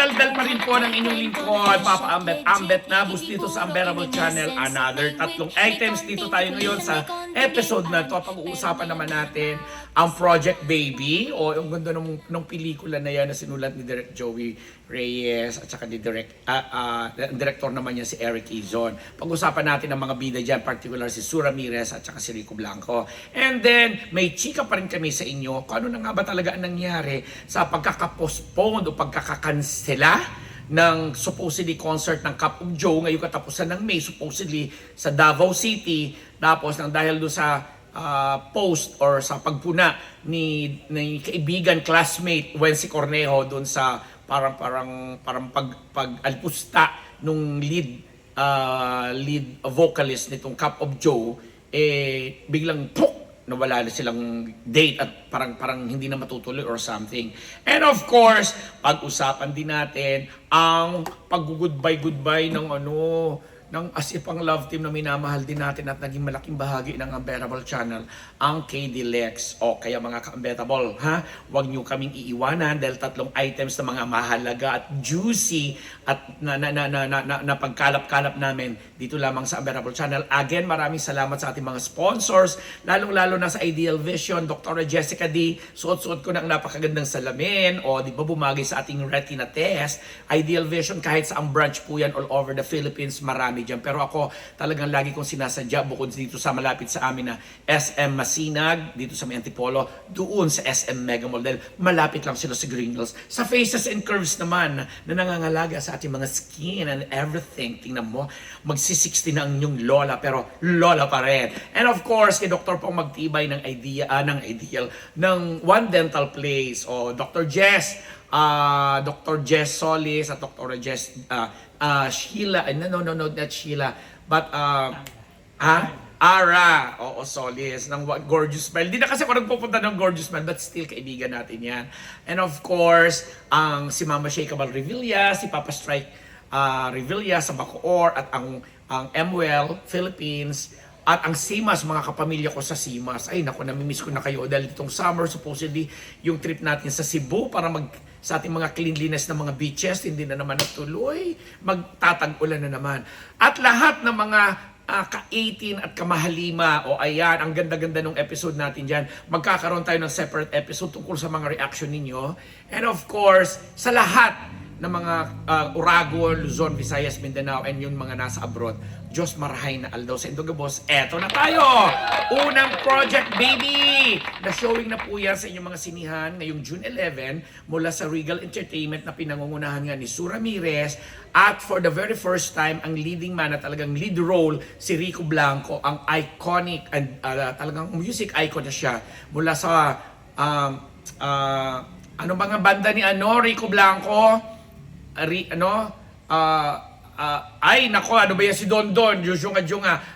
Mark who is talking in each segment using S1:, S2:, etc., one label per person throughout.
S1: Daldal pa rin po ng inyong lingkod, Papa Ambet. Ambet na, bus dito sa Unbearable Channel. Another tatlong items dito tayo ngayon sa episode na to. Pag-uusapan naman natin ang Project Baby o yung ganda ng pelikula na yan na sinulat ni Direk Joey Reyes at saka ni director naman niya si Eric Izon. Pag-usapan natin ang mga bida dyan, particular si Sue Ramirez at saka si Rico Blanco. And then, may chika pa rin kami sa inyo kung ano na nga ba talaga ang nangyari sa pagkakapostpone o pagkakakansela ng supposedly concert ng Cup of Joe ngayong katapusan ng May, supposedly sa Davao City. Tapos nang dahil doon sa post or sa pagpuna ni kaibigan, classmate Wency Cornejo doon sa parang pag-alpusta nung lead vocalist nitong Cup of Joe, biglang nawala na silang date at parang hindi na matutuloy or something. And of course, pag-usapan din natin ang pag-goodbye ng as if ang love team na minamahal din natin at naging malaking bahagi ng Unbearable Channel, ang KD Lex. O kaya mga ka-Unbearable, huwag nyo kaming iiwanan dahil tatlong items na mga mahalaga at juicy at na pagkalap-kalap namin dito lamang sa Unbearable Channel. Again, maraming salamat sa ating mga sponsors, lalong-lalo na sa Ideal Vision, Dr. Jessica D. Suot-suot ko na ang napakagandang salamin o di ba bumagay sa ating retina test. Ideal Vision, kahit sa ang branch po yan all over the Philippines, marami dyan. Pero ako talagang lagi kong sinasadya bukod dito sa malapit sa amin na SM Masinag, dito sa may Antipolo, doon sa SM Mega Mall dahil malapit lang sila sa Green Hills. Sa Faces and Curves naman na nangangalaga sa ating mga skin and everything. Tingnan mo, magsi-60 na ang inyong lola pero lola pa rin. And of course, kay Dr. Pong Magtibay ng Ideal ng One Dental Place o Dr. Jess Solis at Dr. Jess Sheila, no, not Sheila, but Ara, Solis, ng Gorgeous Smile. Hindi na kasi ako nagpupunta ng Gorgeous Smile, but still, kaibigan natin yan. And of course, si Mama Shea Cabal Revilla, si Papa Strike Revilla sa Bacoor, at ang MWell Philippines, at ang Simas, mga kapamilya ko sa Simas. Ay, naku, namimiss ko na kayo dahil itong summer, supposedly, yung trip natin sa Cebu para sa ating mga cleanliness ng mga beaches, hindi na naman natuloy, magtatag-ulan na naman. At lahat ng mga ka-18 at kamahalima, ayan, ang ganda-ganda ng episode natin dyan. Magkakaroon tayo ng separate episode tungkol sa mga reaction ninyo. And of course, sa lahat ng mga Urago, Luzon, Visayas, Mindanao, and yung mga nasa abroad, Diyos marahay na aldaw sa Indogabos. Eto na tayo! Unang Project Baby! Na-showing na po yan sa inyong mga sinihan ngayong June 11 mula sa Regal Entertainment na pinangungunahan nga ni Sue Ramirez. At for the very first time, ang leading man na talagang lead role, si Rico Blanco, ang iconic and talagang music icon na siya mula sa ano mga banda ni Rico Blanco? Ay nako, ano ba yan si Don Junga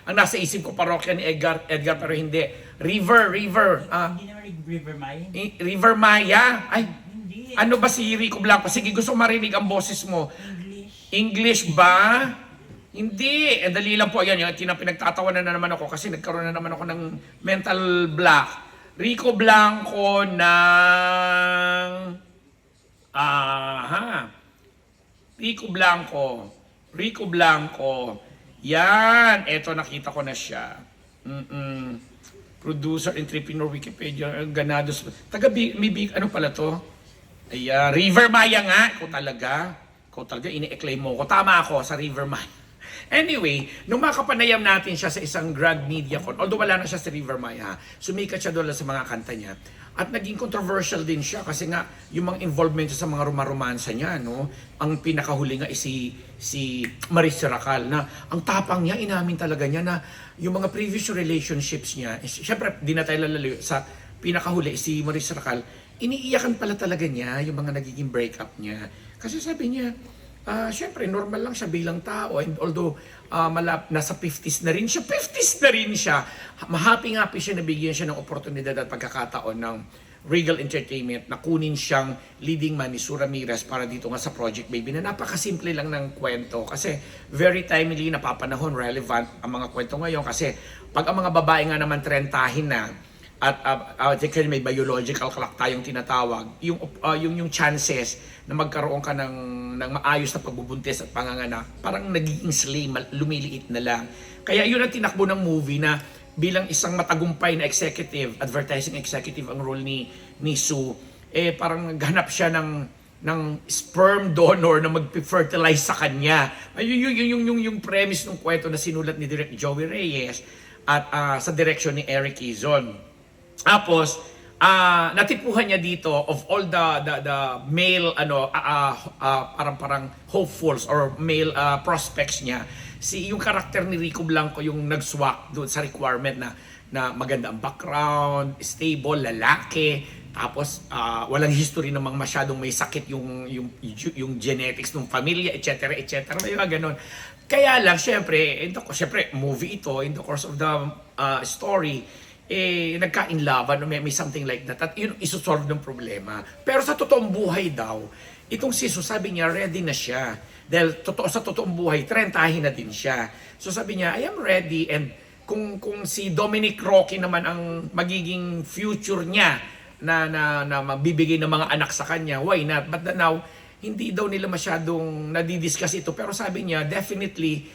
S1: ang nasa isip ko parokya ni Edgar pero hindi. River
S2: Hindi naman River Maya.
S1: River Maya? Ay,
S2: Hindi.
S1: ano ba si Rico Blanco? Sige, gusto marinig ang boses mo.
S2: English.
S1: English ba? Hindi. Dali lang po. Yan, yung pinagtatawanan na naman ako kasi nagkaroon na naman ako ng mental block. Rico Blanco ng Rico Blanco. Yan. Eto, nakita ko na siya. Producer, entrepreneur, Wikipedia, ganados. Ano pala to? Ayan. River Maya nga. Ikaw talaga, ini-exclaim mo ko. Tama ako sa River Maya. Anyway, nung makapanayam natin siya sa isang grand media con, although wala na siya sa River Maya, sumikat siya doon sa mga kanta niya. At naging controversial din siya kasi nga yung mga involvement siya sa mga romansa niya, no? Ang pinakahuli nga si Maris Racal na ang tapang niya, inamin talaga niya na yung mga previous relationships niya, syempre di na tayo lalalayo sa pinakahuli si Maris Racal, iniiyakan pala talaga niya yung mga nagiging breakup niya. Kasi sabi niya, syempre normal lang siya bilang tao, and although nasa 50s na rin siya, happy siya, nabigyan siya ng oportunidad at pagkakataon ng Regal Entertainment na kunin siyang leading man ni Sue Ramirez para dito nga sa Project Baby na napakasimple lang ng kwento kasi very timely, napapanahon, relevant ang mga kwento ngayon kasi pag ang mga babae nga naman trentahin na at kasi may biological clock tayong tinatawag, yung chances na magkaroon ka ng maayos na pagbubuntis at panganganak, parang nagiging slim, lumiliit na lang. Kaya yun ang tinakbo ng movie na bilang isang matagumpay na executive, advertising executive ang role ni Sue, parang naghanap siya ng sperm donor na mag-fertilize sa kanya. Yung premise ng kwento na sinulat ni Direk Joey Reyes at sa direction ni Eric Quezon. Tapos, natipuhan niya dito of all the male parang hopefuls or male prospects niya, yung karakter ni Rico Blanco yung nagswak doon sa requirement na maganda ang background, stable, lalaki, tapos walang history namang masyadong may sakit yung genetics ng pamilya, etc. etc. May mga ganun. Kaya lang, syempre, movie ito, in the course of the story, nagka-inlaban, may something like that. At yun, isosolve ng problema. Pero sa totoong buhay daw, itong si Sue, sabi niya, ready na siya. Dahil sa totoong buhay, 30 na din siya. So sabi niya, I am ready. And kung si Dominic Roque naman ang magiging future niya na mabibigay ng mga anak sa kanya, why not? But now, hindi daw nila masyadong nadidiscuss ito. Pero sabi niya, definitely,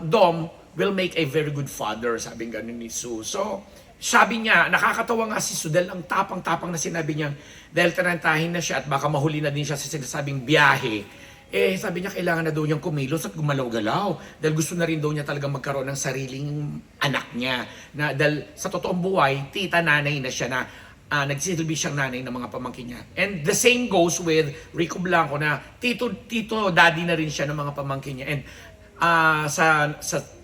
S1: Dom will make a very good father, sabi nga ni Sue. So, sabi niya, nakakatawa nga si Sudel, ang tapang-tapang na sinabi niya, dahil tarantahin na siya at baka mahuli na din siya sa sinasabing biyahe, sabi niya kailangan na daw niyang kumilos at gumalaw-galaw. Dahil gusto na rin daw niya talaga magkaroon ng sariling anak niya. Dahil sa totoong buhay, tita-nanay na siya na nagsisilbi siyang nanay ng mga pamangkin niya. And the same goes with Rico Blanco na tito daddy na rin siya ng mga pamangkin niya. And sa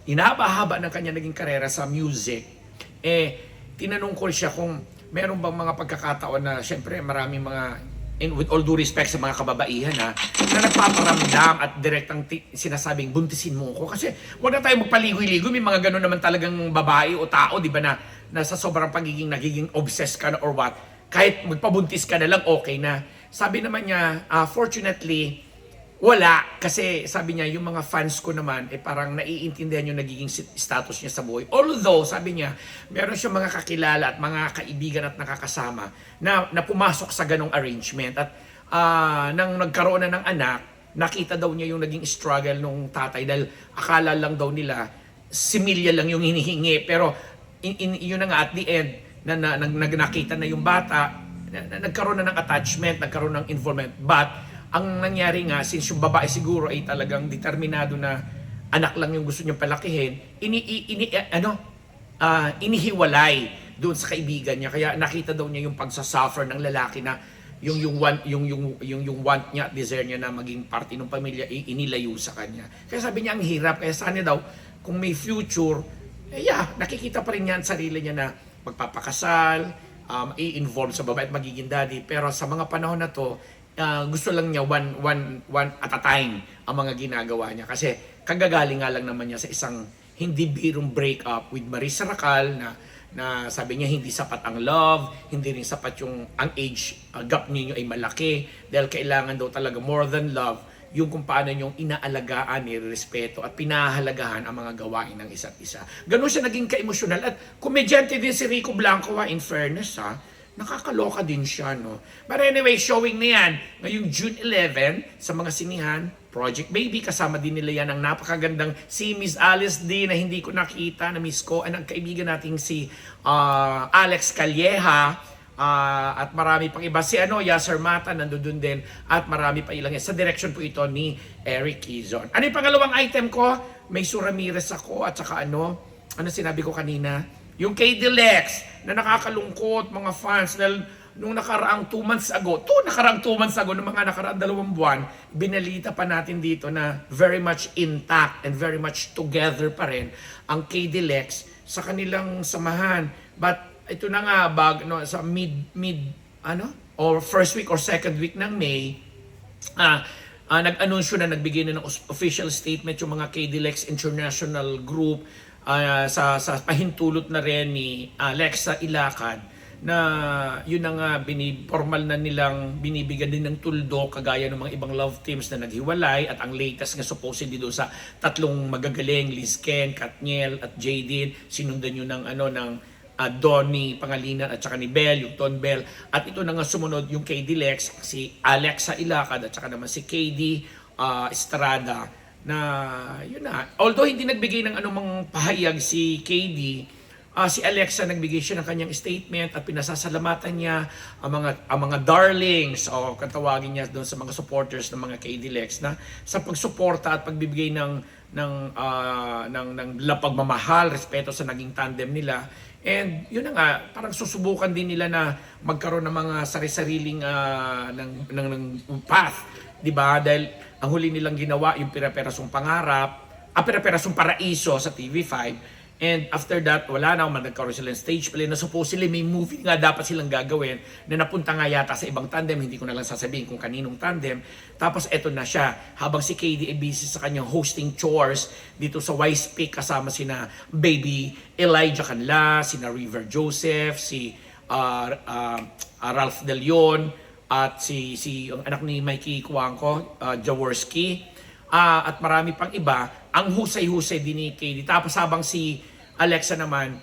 S1: inahaba-haba ng kanya naging karera sa music, tinanong ko siya kung meron bang mga pagkakataon na syempre maraming mga, and with all due respect sa mga kababaihan na nagpaparamdam at direktang sinasabing buntisin mo ko. Kasi wag na tayo magpaligoy-ligoy, may mga gano'n naman talagang babae o tao, di ba, na sa sobrang nagiging obsessed ka na or what, kahit magpabuntis ka na lang, okay na. Sabi naman niya, fortunately, wala. Kasi sabi niya, yung mga fans ko naman, parang naiintindihan yung nagiging status niya sa buhay. Although, sabi niya, meron siyang mga kakilala at mga kaibigan at nakakasama na pumasok sa ganong arrangement. At nang nagkaroon na ng anak, nakita daw niya yung naging struggle nung tatay dahil akala lang daw nila, similya lang yung hinihingi. Pero yun na nga, at the end, nakita na yung bata, nagkaroon na ng attachment, nagkaroon ng involvement. But, ang nangyari nga, since yung babae siguro ay talagang determinado na anak lang yung gusto niyang palakihin, inihiwalay doon sa kaibigan niya. Kaya nakita daw niya yung pagsasuffer ng lalaki na yung want niya, desire niya na maging parte ng pamilya, inilayo sa kanya. Kaya sabi niya, ang hirap. Kaya sana daw, kung may future, nakikita pa rin niya ang sarili niya na magpapakasal, i-involve sa babae at magiging daddy. Pero sa mga panahon na to, gusto lang niya one at a time ang mga ginagawa niya. Kasi kagagaling nga lang naman niya sa isang hindi birong breakup with Marisa Racal na sabi niya hindi sapat ang love, hindi rin sapat ang age gap niyo ay malaki dahil kailangan daw talaga more than love yung kung paano niyong inaalagaan, nirespeto at pinahalagahan ang mga gawain ng isa't isa. Ganun siya naging ka-emosyonal at komedyante din si Rico Blanco, in fairness nakakaloka din siya, no? But anyway, showing na yan ngayong June 11 sa mga sinihan, Project Baby, kasama din nila yan ang napakagandang si Miss Alice D na hindi ko nakita, na miss ko, ang kaibigan nating si Alex Calleja, at marami pang iba. Si Yasser Mata, nandun din, at marami pa ilang. Sa direction po ito ni Eric Quezon. Ano yung pangalawang item ko? May Sue Ramirez ako, at saka ano sinabi ko kanina? Yung KD Lex na nakakalungkot mga fans dahil nung nakaraang 2 months ago, ng mga nakaraang 2 buwan, binalita pa natin dito na very much intact and very much together pa rin ang KD Lex sa kanilang samahan. But ito na nga, sa or first week or second week ng May, nag-anunsyo na, nagbigay na ng official statement yung mga KD Lex International Group, sa pahintulot na rin ni Alexa Ilacad na yun na nga formal na nilang binibigyan din ng tuldo kagaya ng mga ibang love teams na naghiwalay at ang latest nga supposedly doon sa 3 magagaling, Liz Ken, Katniel at Jadine, sinundan yun ng Donnie Pangalinan at saka ni Bell, yung Don Bell. At ito na nga sumunod yung KD Lex, si Alexa Ilacad at saka naman si KD Estrada na yun na. Although hindi nagbigay ng anumang pahayag si KD, si Alexa nagbigay siya ng kanyang statement at pinasasalamatan niya ang mga darlings o katawagin niya doon sa mga supporters ng mga KD Lex na sa pagsuporta at pagbibigay ng pagmamahal, respeto sa naging tandem nila. And yun na nga, parang susubukan din nila na magkaroon ng mga sari-sariling ng path, 'di ba? Dahil ang huli nilang ginawa yung Pira-Pirasong Pangarap, Pira-Pirasong Paraiso sa TV5. And after that, wala na, nagkaroon sila ng stage play na supposedly may movie nga dapat silang gagawin na napunta nga yata sa ibang tandem, hindi ko na lang sasabihin kung kaninong tandem. Tapos eto na siya, habang si KD ay busy sa kanyang hosting chores dito sa Wise Peak kasama sina Baby Elijah Canla, sina River Joseph, si Ralph De Leon, at si ang anak ni Mikey Cuangco, Jaworski, at marami pang iba. Ang husay-husay din ni KD. Tapos habang si Alexa naman,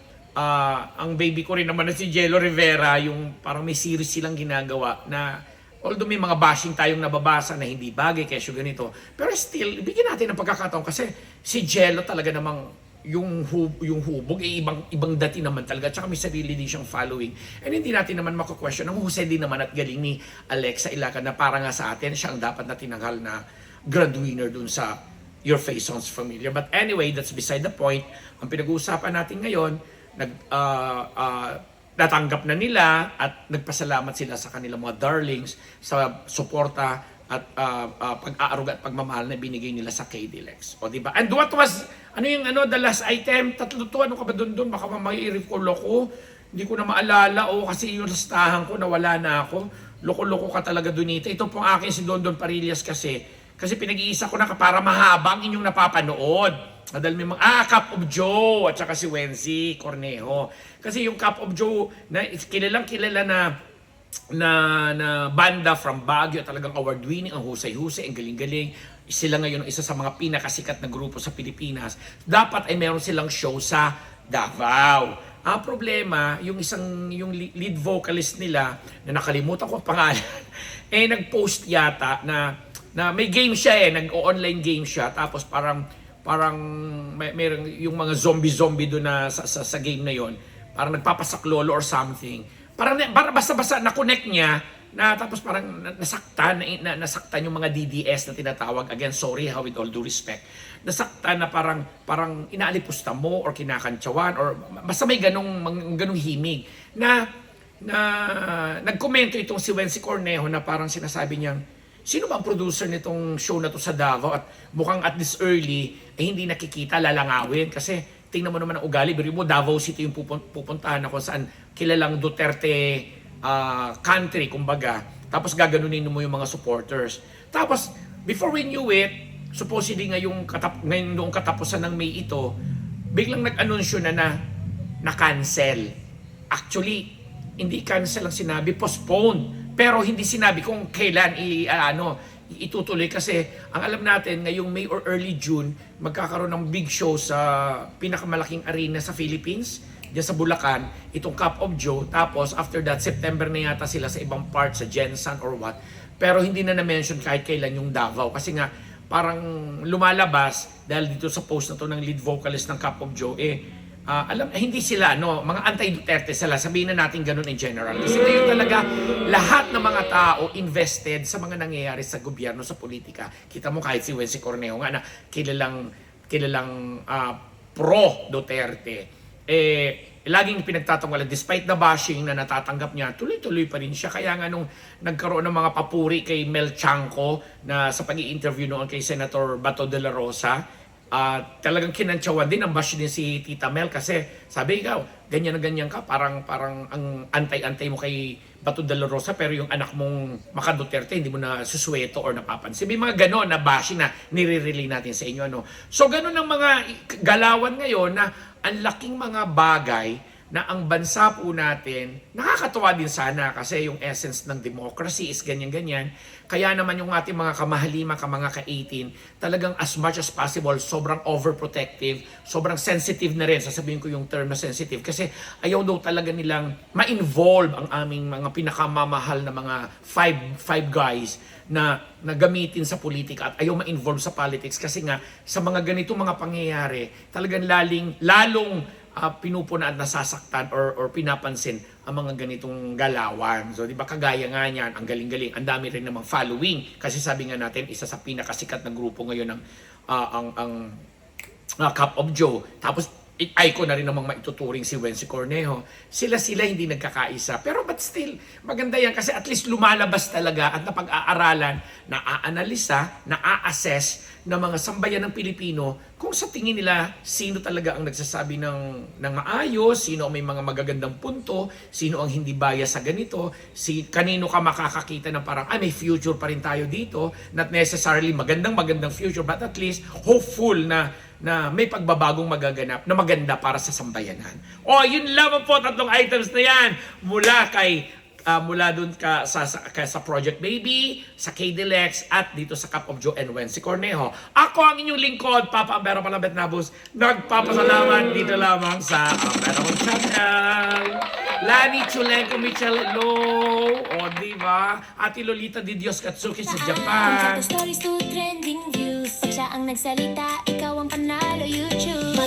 S1: ang baby ko rin naman na si Jello Rivera, yung parang may series silang ginagawa na although may mga bashing tayong nababasa na hindi bagay, kesyo ganito. Pero still, bigyan natin ng pagkakataon kasi si Jello talaga namang yung hubog, ibang dati naman talaga. Tsaka may sarili din siyang following. And hindi natin naman mako-question. Ang husay din naman at galing ni Alexa Ilacad na para nga sa atin, siya ang dapat na tinanghal na grand winner dun sa Your Face Sounds Familiar. But anyway, that's beside the point. Ang pinag-uusapan natin ngayon, natanggap na nila at nagpasalamat sila sa kanilang mga darlings sa suporta at pag-aaruga at pagmamahal na binigay nila sa KD Lex. O diba? And what was, the last item? Tatlo to, ano ka ba dun? Baka may i-recall ko. Hindi ko na maalala. Kasi yung listahan ko, nawala na ako. Loko-loko ka talaga Donita. Ito pong akin si Don Parillas kasi pinag-iisa ko na para mahaba ang inyong napapanood. Dahil may mga, Cup of Joe at saka si Wency Cornejo. Kasi yung Cup of Joe, kilala na banda from Baguio, talagang award-winning, ang husay-husay, ang galing-galing. Sila ngayon ang isa sa mga pinakasikat na grupo sa Pilipinas. Dapat ay meron silang show sa Davao. Ang problema, yung lead vocalist nila, na nakalimutan ko ang pangalan, nag-post yata na may game siya nag-online game siya, tapos parang mayroong yung mga zombie doon na sa game na yon, parang nagpapasaklolo or something. Parang basta-basta na-connect niya na tapos parang nasaktan yung mga DDS na tinatawag. Again, sorry with all due respect. Nasaktan na parang inaalipusta mo or kinakantsawan or basta may ganung himig na nagkomento itong si Wency Cornejo na parang sinasabi niyang, sino ba ang producer nitong show na to sa Davao at mukhang at this early hindi nakikita, lalangawin kasi tingnan mo naman ang ugali. Biro mo, Davao City yung pupuntahan na kung saan kilalang Duterte country, kumbaga. Tapos gaganunin mo yung mga supporters. Tapos, before we knew it, supposedly ngayong noong katapusan ng May ito, biglang nag-anunsyo na cancel. Actually, hindi cancel ang sinabi, postpone. Pero hindi sinabi kung kailan itutuloy kasi ang alam natin ngayong May or early June magkakaroon ng big show sa pinakamalaking arena sa Philippines, diyan sa Bulacan, itong Cup of Joe. Tapos after that, September na yata sila sa ibang part, sa Jensen or what. Pero hindi na-mention kahit kailan yung Davao kasi nga parang lumalabas dahil dito sa post na to ng lead vocalist ng Cup of Joe, hindi sila, mga anti-Duterte sila, sabihin na natin ganun in general. Kasi ngayon talaga, lahat ng mga tao invested sa mga nangyayari sa gobyerno, sa politika. Kita mo kahit si Wency Cornejo nga na kilalang pro-Duterte. Laging pinagtatanggalan, despite the bashing na natatanggap niya, tuloy-tuloy pa rin siya. Kaya nga nung nagkaroon ng mga papuri kay Mel Chanco na sa pag-i-interview noon kay Senator Bato de la Rosa, talagang kinantsawan din ang bash din si Tita Mel kasi sabi ikaw, ganyan na ganyan ka, parang ang antay-antay mo kay Bato de la Rosa pero yung anak mong Maka Duterte hindi mo na susweto or napapansin. May mga ganon na bashing na nire-relay natin sa inyo. So ganon ang mga galawan ngayon na ang laking mga bagay na ang bansa po natin, nakakatuwa din sana kasi yung essence ng democracy is ganyan-ganyan. Kaya naman yung ating mga kamahalima, mga ka-18, talagang as much as possible, sobrang overprotective, sobrang sensitive na rin. Sasabihin ko yung term na sensitive kasi ayaw daw talaga nilang ma-involve ang aming mga pinakamamahal na mga five guys na gamitin sa politika at ayaw ma-involve sa politics kasi nga sa mga ganitong mga pangyayari, talagang lalong pinupuna at nasasaktan or pinapansin ang mga ganitong galawan. So, di ba, kagaya nga niyan, ang galing-galing, ang dami rin namang following. Kasi sabi nga natin, isa sa pinakasikat na grupo ngayon ng Cup of Joe. Tapos, icon na rin namang maituturing si Wency Cornejo. Sila hindi nagkakaisa. Pero but still, maganda yan kasi at least lumalabas talaga at napag-aaralan, na-aanalisa, na-a-assess ng mga sambayan ng Pilipino kung sa tingin nila sino talaga ang nagsasabi ng maayos, sino ang may mga magagandang punto, sino ang hindi bias sa ganito, kanino ka makakakita ng parang may future pa rin tayo dito, not necessarily magandang future but at least hopeful na may pagbabagong magaganap na maganda para sa sambayanan. Yun lamang po, 3 items na yan mula dun sa Project Baby, sa KDLX, at dito sa Cup of Joe and Wency Cornejo. Ako ang inyong lingkod, Papa Ambero Palambet Nabus, nagpapasalamat dito lamang sa Ambero Channel. Lani Chulenko Michel Low, diba? Ate Lolita Di Dios Katsuki sa Japan.
S3: Stories to trending views. Siya ang nagsalita, ikaw ang panalo YouTube.